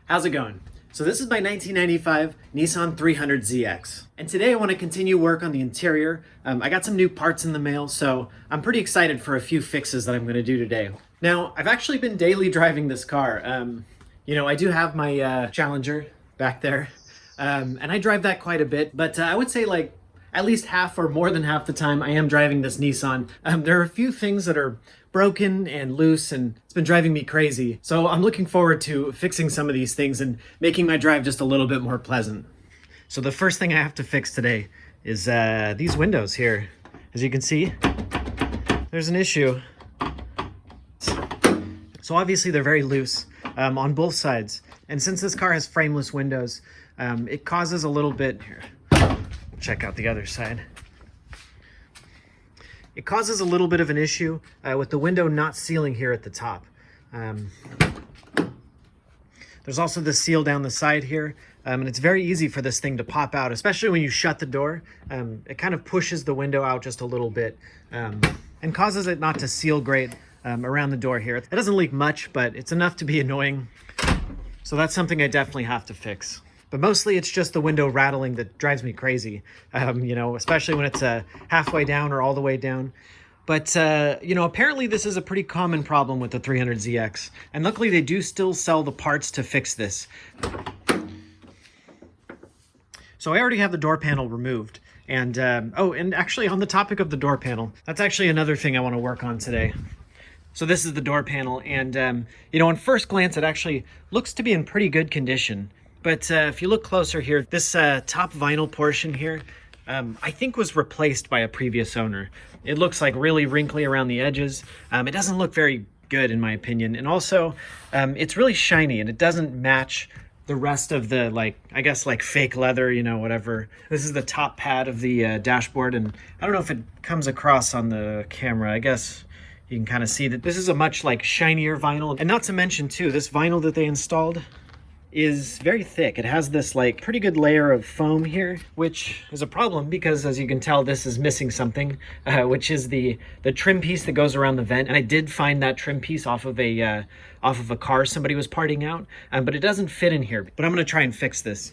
How's it going? So this is my 1995 Nissan 300ZX. And today I want to continue work on the interior. I got some new parts in the mail, so I'm pretty excited for a few fixes that I'm going to do today. Now, I've actually been daily driving this car. I do have my Challenger back there, and I drive that quite a bit, but I would say like at least half or more than half the time I am driving this Nissan. There are a few things that are broken and loose, and it's been driving me crazy. So I'm looking forward to fixing some of these things and making my drive just a little bit more pleasant. So the first thing I have to fix today is these windows here. As you can see, there's an issue. So obviously they're very loose on both sides. And since this car has frameless windows, it causes a little bit, here, check out the other side. It causes a little bit of an issue with the window not sealing here at the top. There's also the seal down the side here, and it's very easy for this thing to pop out, especially when you shut the door. It kind of pushes the window out just a little bit and causes it not to seal great around the door here. It doesn't leak much, but it's enough to be annoying. So that's something I definitely have to fix. But mostly it's just the window rattling that drives me crazy, especially when it's halfway down or all the way down. But, apparently this is a pretty common problem with the 300ZX. And luckily they do still sell the parts to fix this. So I already have the door panel removed. And, and actually on the topic of the door panel, that's actually another thing I want to work on today. So this is the door panel. And, on first glance, it actually looks to be in pretty good condition. But if you look closer here, this top vinyl portion here, I think was replaced by a previous owner. It looks like really wrinkly around the edges. It doesn't look very good in my opinion. And also, it's really shiny and it doesn't match the rest of the, like fake leather, whatever. This is the top pad of the dashboard, and I don't know if it comes across on the camera. I guess you can kind of see that this is a much shinier vinyl. And not to mention too, this vinyl that they installed is very thick. It has this pretty good layer of foam here, which is a problem because, as you can tell, this is missing something, which is the trim piece that goes around the vent. And I did find that trim piece off of a car somebody was parting out, but it doesn't fit in here. But I'm going to try and fix this.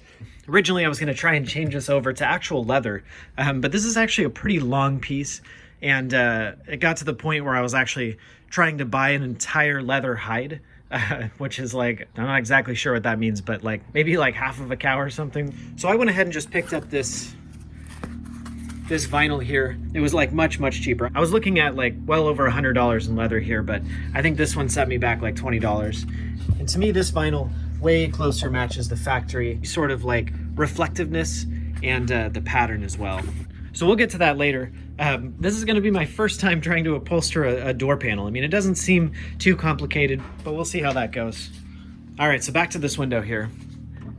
Originally, I was going to try and change this over to actual leather, but this is actually a pretty long piece. And it got to the point where I was actually trying to buy an entire leather hide, which is I'm not exactly sure what that means, but maybe half of a cow or something. So I went ahead and just picked up this vinyl here. It was much cheaper. I was looking at well over $100 in leather here, but I think this one set me back $20. And to me, this vinyl way closer matches the factory sort of reflectiveness and the pattern as well. So we'll get to that later. This is going to be my first time trying to upholster a door panel. I mean, it doesn't seem too complicated, but we'll see how that goes. All right, so back to this window here.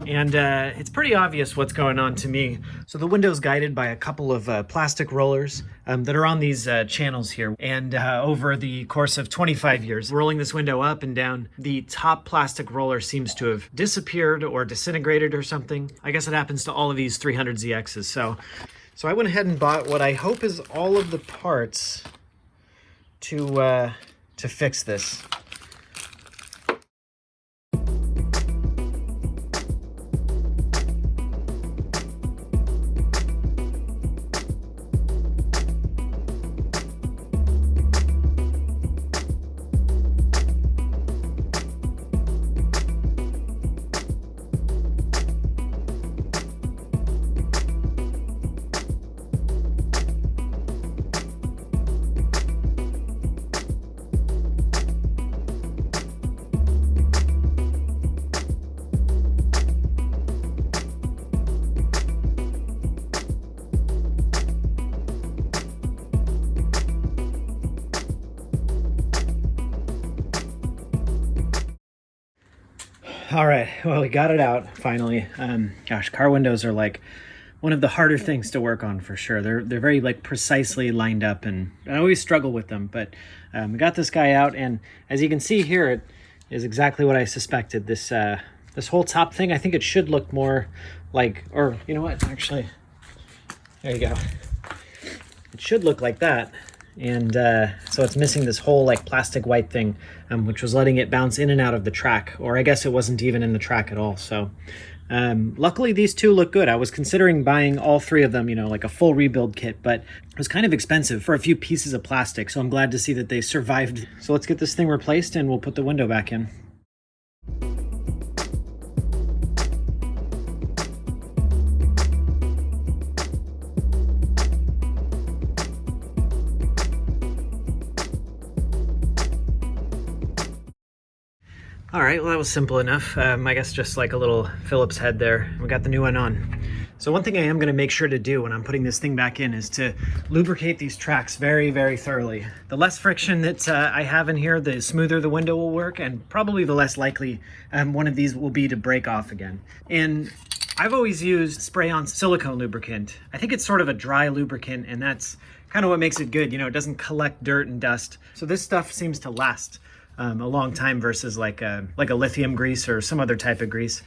And it's pretty obvious what's going on to me. So the window's guided by a couple of plastic rollers that are on these channels here. And over the course of 25 years, rolling this window up and down, the top plastic roller seems to have disappeared or disintegrated or something. I guess it happens to all of these 300ZXs. So I went ahead and bought what I hope is all of the parts to fix this. All right, well, we got it out finally. Gosh, car windows are one of the harder things to work on for sure. They're very like precisely lined up, and I always struggle with them. But we got this guy out, and as you can see here, it is exactly what I suspected. This this whole top thing, I think it should look more like, or you know what, actually, there you go. It should look like that. And so it's missing this whole like plastic white thing, which was letting it bounce in and out of the track, or I guess it wasn't even in the track at all. So luckily these two look good. I was considering buying all three of them, you know, like a full rebuild kit, but it was kind of expensive for a few pieces of plastic. So I'm glad to see that they survived. So let's get this thing replaced and we'll put the window back in. All right, well, that was simple enough. I guess just like a little Phillips head there. We got the new one on. So one thing I am gonna make sure to do when I'm putting this thing back in is to lubricate these tracks very, very thoroughly. The less friction that I have in here, the smoother the window will work, and probably the less likely one of these will be to break off again. And I've always used spray-on silicone lubricant. I think it's sort of a dry lubricant, and that's kind of what makes it good. You know, it doesn't collect dirt and dust. So this stuff seems to last a long time versus like a lithium grease or some other type of grease.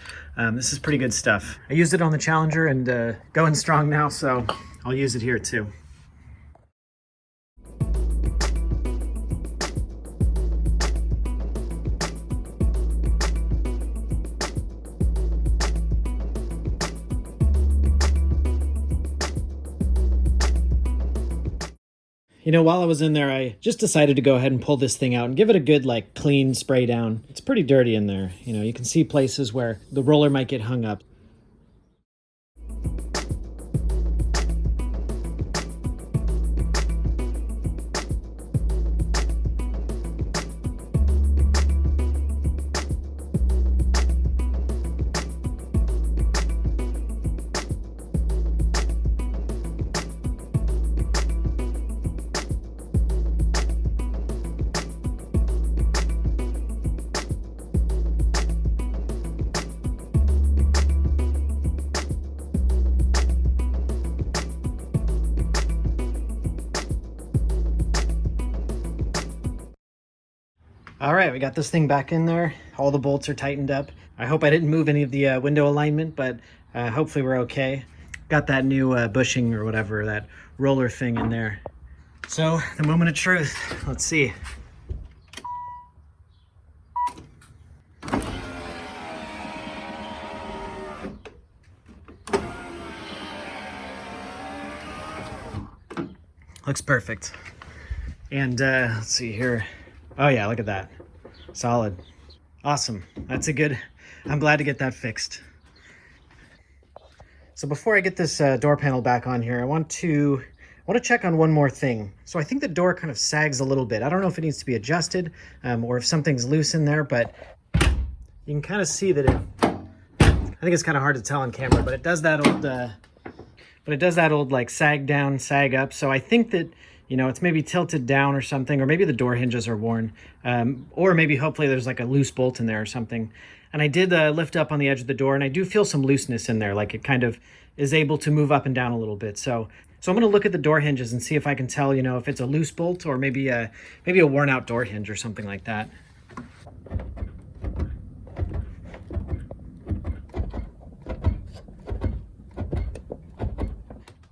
This is pretty good stuff. I used it on the Challenger and going strong now, so I'll use it here too. You know, while I was in there, I just decided to go ahead and pull this thing out and give it a good, like, clean spray down. It's pretty dirty in there. You know, you can see places where the roller might get hung up. All right, we got this thing back in there. All the bolts are tightened up. I hope I didn't move any of the window alignment, but hopefully we're okay. Got that new bushing or whatever, that roller thing in there. So the moment of truth, let's see. Looks perfect. And let's see here. Oh yeah, look at that. Solid. Awesome. That's a good, I'm glad to get that fixed. So before I get this door panel back on here, I want to check on one more thing. So I think the door kind of sags a little bit. I don't know if it needs to be adjusted or if something's loose in there, but you can kind of see that it, I think it's kind of hard to tell on camera, but it does that old, like sag down, sag up. So I think that, you know, it's maybe tilted down or something, or maybe the door hinges are worn, or maybe hopefully there's like a loose bolt in there or something. And I did lift up on the edge of the door, and I do feel some looseness in there, like it kind of is able to move up and down a little bit. So I'm going to look at the door hinges and see if I can tell, you know, if it's a loose bolt or maybe a worn out door hinge or something like that.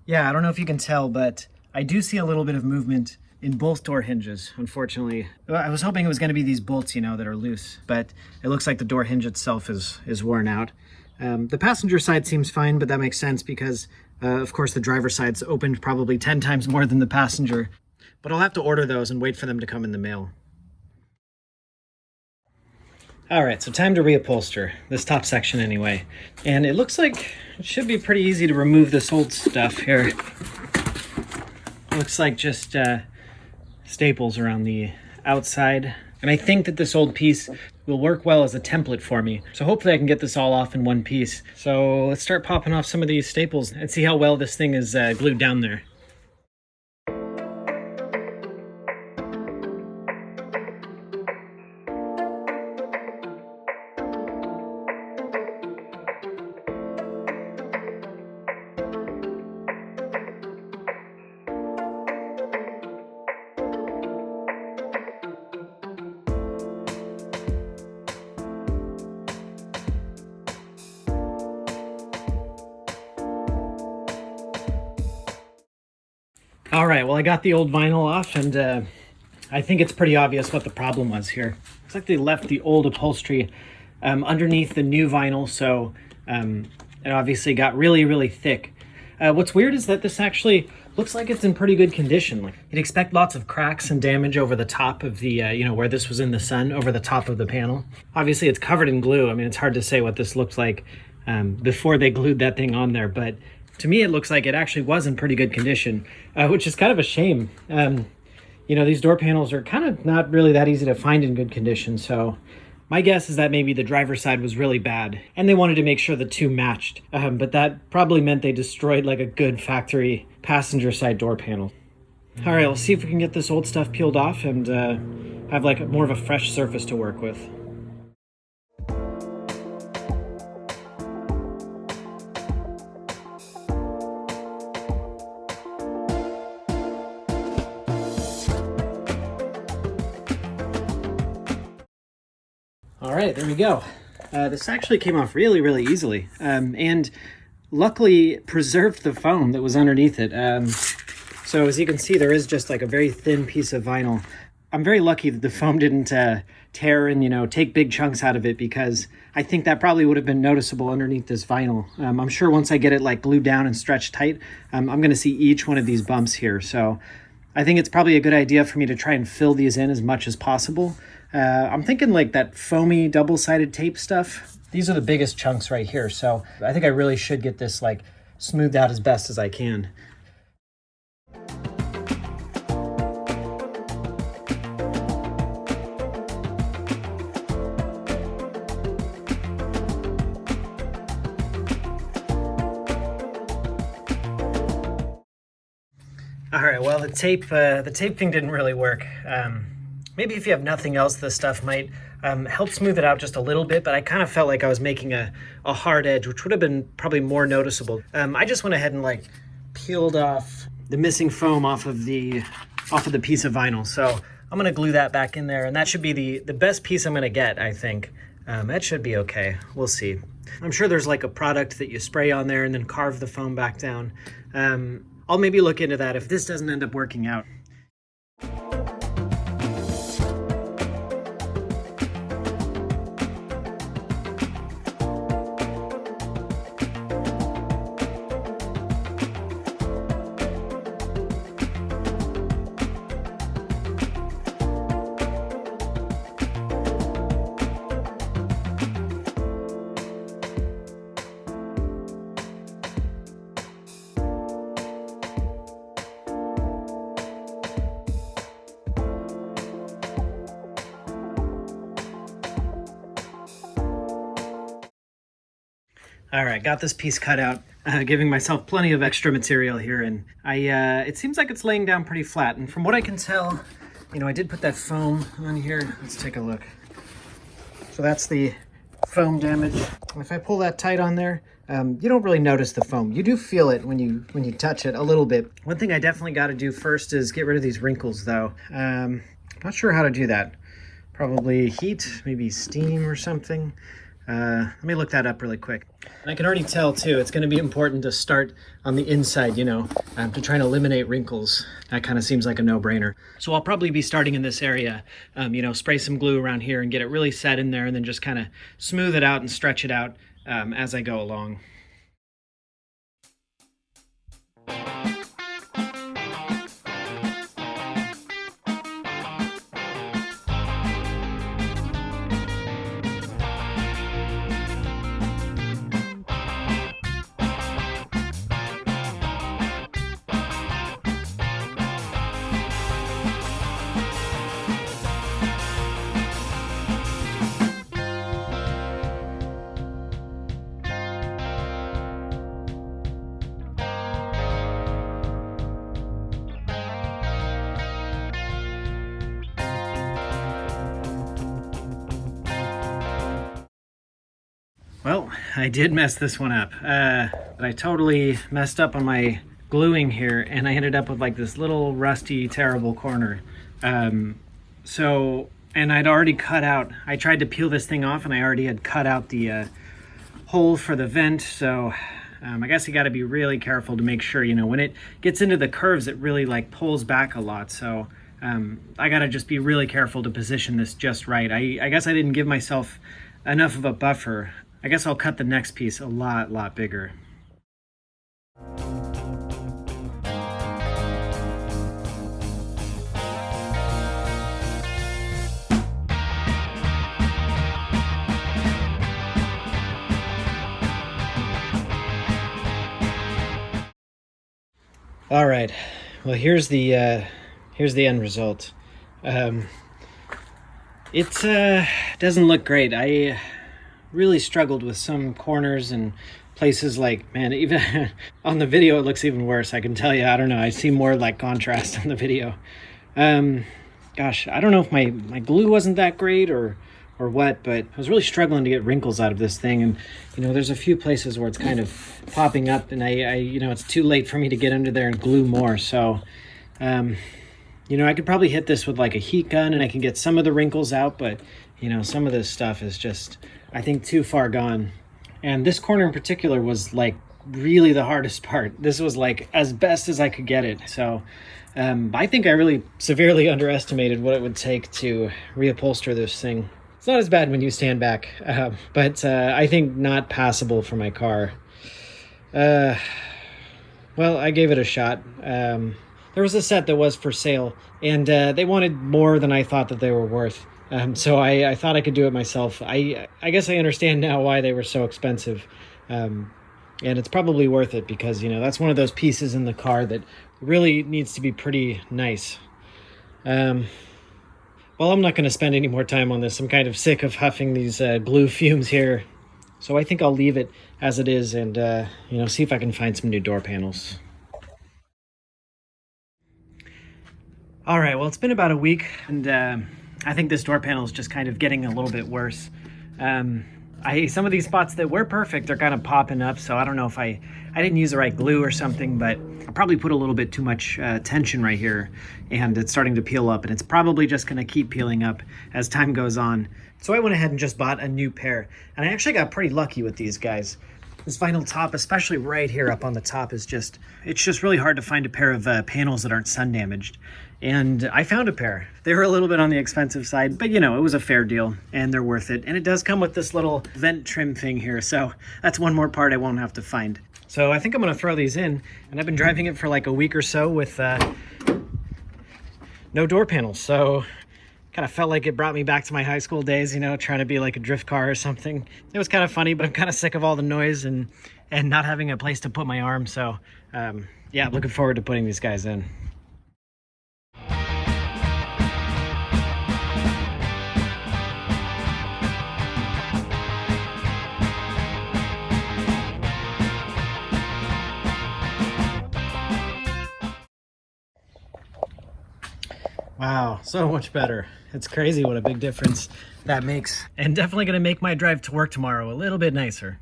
Yeah, I don't know if you can tell, but I do see a little bit of movement in both door hinges, unfortunately. I was hoping it was going to be these bolts, you know, that are loose, but it looks like the door hinge itself is worn out. The passenger side seems fine, but that makes sense because, of course, the driver's side's opened probably 10 times more than the passenger. But I'll have to order those and wait for them to come in the mail. All right, so time to reupholster this top section anyway. And it looks like it should be pretty easy to remove this old stuff here. Looks like just staples around the outside. And I think that this old piece will work well as a template for me. So hopefully I can get this all off in one piece. So let's start popping off some of these staples and see how well this thing is glued down there. All right, well, I got the old vinyl off, and I think it's pretty obvious what the problem was here. Looks like they left the old upholstery underneath the new vinyl, so it obviously got really, really thick. What's weird is that this actually looks like it's in pretty good condition. Like, you'd expect lots of cracks and damage over the top of the, where this was in the sun, over the top of the panel. Obviously, it's covered in glue. I mean, it's hard to say what this looks like before they glued that thing on there, but to me, it looks like it actually was in pretty good condition, which is kind of a shame. These door panels are kind of not really that easy to find in good condition, so my guess is that maybe the driver's side was really bad, and they wanted to make sure the two matched, but that probably meant they destroyed like a good factory passenger side door panel. All right, let's see if we can get this old stuff peeled off and have like more of a fresh surface to work with. All right, there we go. This actually came off really, really easily, and luckily preserved the foam that was underneath it. So as you can see, there is just like a very thin piece of vinyl. I'm very lucky that the foam didn't tear and, take big chunks out of it, because I think that probably would have been noticeable underneath this vinyl. I'm sure once I get it like glued down and stretched tight, I'm going to see each one of these bumps here. So I think it's probably a good idea for me to try and fill these in as much as possible. I'm thinking like that foamy double-sided tape stuff. These are the biggest chunks right here, so I think I really should get this like smoothed out as best as I can. All right, well, the tape thing didn't really work. Maybe if you have nothing else, this stuff might help smooth it out just a little bit, but I kind of felt like I was making a hard edge, which would have been probably more noticeable. I just went ahead and like peeled off the missing foam off of the piece of vinyl. So I'm gonna glue that back in there, and that should be the best piece I'm gonna get, I think. That should be okay, we'll see. I'm sure there's like a product that you spray on there and then carve the foam back down. I'll maybe look into that if this doesn't end up working out. All right, got this piece cut out, giving myself plenty of extra material here, and it seems like it's laying down pretty flat. And from what I can tell, I did put that foam on here. Let's take a look. So that's the foam damage. If I pull that tight on there, you don't really notice the foam. You do feel it when you touch it a little bit. One thing I definitely got to do first is get rid of these wrinkles, though. Not sure how to do that. Probably heat, maybe steam or something. Let me look that up really quick. And I can already tell too, it's going to be important to start on the inside, to try and eliminate wrinkles. That kind of seems like a no-brainer. So I'll probably be starting in this area, spray some glue around here and get it really set in there, and then just kind of smooth it out and stretch it out as I go along. Well, I did mess this one up. I totally messed up on my gluing here, and I ended up with like this little rusty, terrible corner. And I'd already cut out, I tried to peel this thing off and I already had cut out the hole for the vent, so I guess you got to be really careful to make sure, you know, when it gets into the curves, it really like pulls back a lot. So I got to just be really careful to position this just right. I guess I didn't give myself enough of a buffer. I guess I'll cut the next piece a lot bigger. All right, well, here's the end result. It doesn't look great. I really struggled with some corners and places, like, man, even on the video it looks even worse. I can tell you, I don't know, I see more like contrast on the video. Gosh, I don't know if my glue wasn't that great or what, but I was really struggling to get wrinkles out of this thing. And you know, there's a few places where it's kind of popping up, and I you know, it's too late for me to get under there and glue more. So you know, I could probably hit this with like a heat gun and I can get some of the wrinkles out, but you know, some of this stuff is just, I think, too far gone. And this corner in particular was like really the hardest part. This was like as best as I could get it. So I think I really severely underestimated what it would take to reupholster this thing. It's not as bad when you stand back, but I think not passable for my car. Well, I gave it a shot. There was a set that was for sale, and they wanted more than I thought that they were worth. So I thought I could do it myself. I guess I understand now why they were so expensive. And it's probably worth it because, you know, that's one of those pieces in the car that really needs to be pretty nice. Well, I'm not going to spend any more time on this. I'm kind of sick of huffing these glue fumes here. So I think I'll leave it as it is and, you know, see if I can find some new door panels. All right, well, it's been about a week, and I think this door panel is just kind of getting a little bit worse. Some of these spots that were perfect are kind of popping up, so I don't know if I didn't use the right glue or something, but I probably put a little bit too much tension right here, and it's starting to peel up, and it's probably just going to keep peeling up as time goes on. So I went ahead and just bought a new pair, and I actually got pretty lucky with these guys. This vinyl top, especially right here up on the top, it's just really hard to find a pair of panels that aren't sun damaged. And I found a pair. They were a little bit on the expensive side, but you know, it was a fair deal and they're worth it. And it does come with this little vent trim thing here. So that's one more part I won't have to find. So I think I'm gonna throw these in, and I've been driving it for like a week or so with no door panels. So kind of felt like it brought me back to my high school days, you know, trying to be like a drift car or something. It was kind of funny, but I'm kind of sick of all the noise and not having a place to put my arm. So yeah, looking forward to putting these guys in. Wow, so much better. It's crazy what a big difference that makes. And definitely gonna make my drive to work tomorrow a little bit nicer.